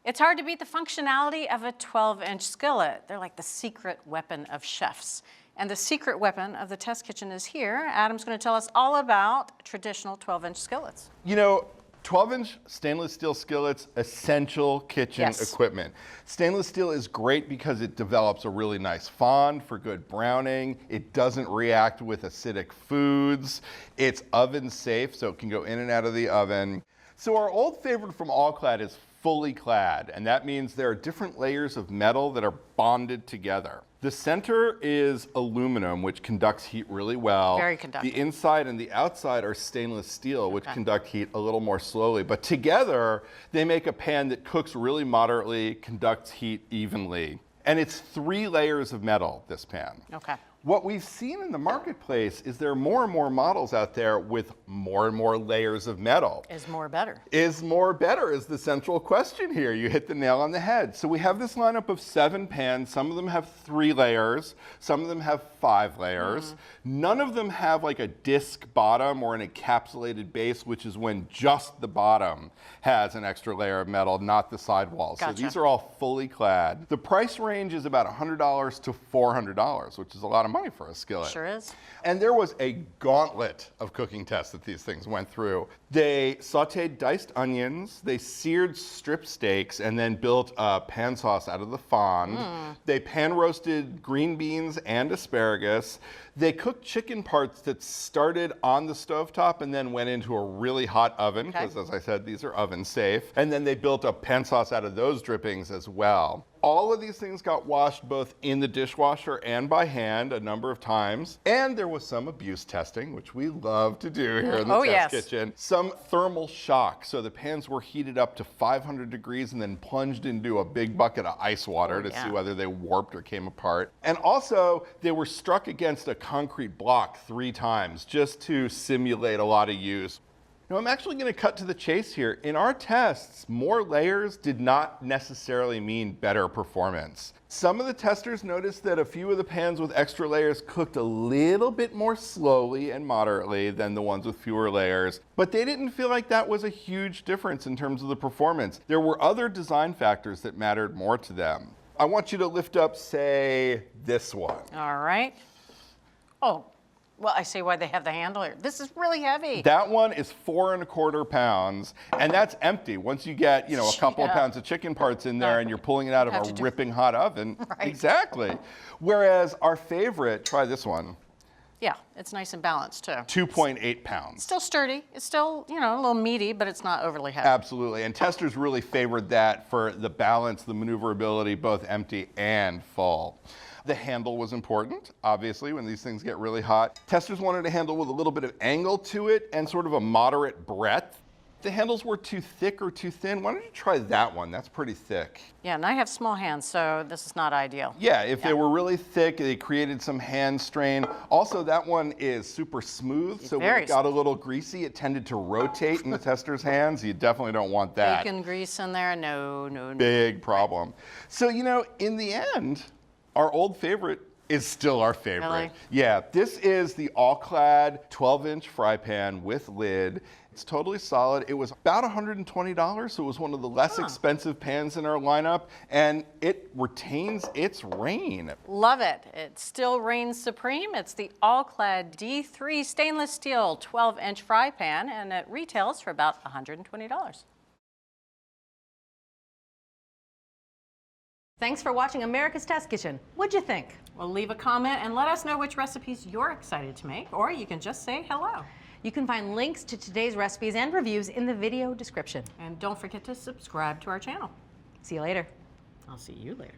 It's hard to beat the functionality of a 12-inch skillet. They're like the secret weapon of chefs. And the secret weapon of the test kitchen is here. Adam's going to tell us all about traditional 12-inch skillets. You know, 12-inch stainless steel skillets, essential kitchen equipment. Stainless steel is great because it develops a really nice fond for good browning. It doesn't react with acidic foods. It's oven safe, so it can go in and out of the oven. So our old favorite from All Clad is fully clad, and that means there are different layers of metal that are bonded together. The center is aluminum, which conducts heat really well. Very conductive. The inside and the outside are stainless steel, which conduct heat a little more slowly. But together, they make a pan that cooks really moderately, conducts heat evenly. And it's 3 layers of metal, this pan. Okay. What we've seen in the marketplace is there are more and more models out there with more and more layers of metal. Is more better? Is more better is the central question here. You hit the nail on the head. So we have this lineup of 7 pans. Some of them have 3 layers. Some of them have 5 layers. None of them have like a disc bottom or an encapsulated base, which is when just the bottom has an extra layer of metal, not the sidewalls. Gotcha. So these are all fully clad. The price range is about $100 to $400, which is a lot of money for a skillet. Sure is. And there was a gauntlet of cooking tests that these things went through. They sauteed diced onions, they seared strip steaks, and then built a pan sauce out of the fond. They pan roasted green beans and asparagus. They cooked chicken parts that started on the stovetop and then went into a really hot oven, because as I said, these are oven safe. And then they built a pan sauce out of those drippings as well. All of these things got washed both in the dishwasher and by hand a number of times. And there was some abuse testing, which we love to do here in the test kitchen. Some thermal shock. So the pans were heated up to 500 degrees and then plunged into a big bucket of ice water to see whether they warped or came apart. And also, they were struck against a concrete block 3 times just to simulate a lot of use. Now, I'm actually going to cut to the chase here. In our tests, more layers did not necessarily mean better performance. Some of the testers noticed that a few of the pans with extra layers cooked a little bit more slowly and moderately than the ones with fewer layers, but they didn't feel like that was a huge difference in terms of the performance. There were other design factors that mattered more to them. I want you to lift up, say, this one. All right. Oh. Well, I see why they have the handle here. This is really heavy. That one is 4 1/4 pounds, and that's empty. Once you get, you know, a couple of pounds of chicken parts in there and you're pulling it out of a ripping hot oven. Exactly. Whereas our favorite, try this one. Yeah, it's nice and balanced too. 2.8 pounds. Still sturdy. It's still, you know, a little meaty, but it's not overly heavy. Absolutely. And testers really favored that for the balance, the maneuverability, both empty and full. The handle was important, obviously, when these things get really hot. Testers wanted a handle with a little bit of angle to it and sort of a moderate breadth. If the handles were too thick or too thin, why don't you try that one? That's pretty thick. Yeah, and I have small hands, so this is not ideal. Yeah, if they were really thick, they created some hand strain. Also, that one is super smooth, so when it got a little greasy, it tended to rotate in the tester's hands. You definitely don't want that. Bacon grease in there? No, no, no. Big problem. So, you know, in the end, our old favorite is still our favorite. Really? Yeah, this is the All Clad 12-inch fry pan with lid. It's totally solid. It was about $120, so it was one of the less expensive pans in our lineup, and it retains its reign. Love it. It still reigns supreme. It's the All Clad D3 stainless steel 12-inch fry pan, and it retails for about $120. Thanks for watching America's Test Kitchen. What'd you think? Well, leave a comment and let us know which recipes you're excited to make, or you can just say hello. You can find links to today's recipes and reviews in the video description. And don't forget to subscribe to our channel. See you later. I'll see you later.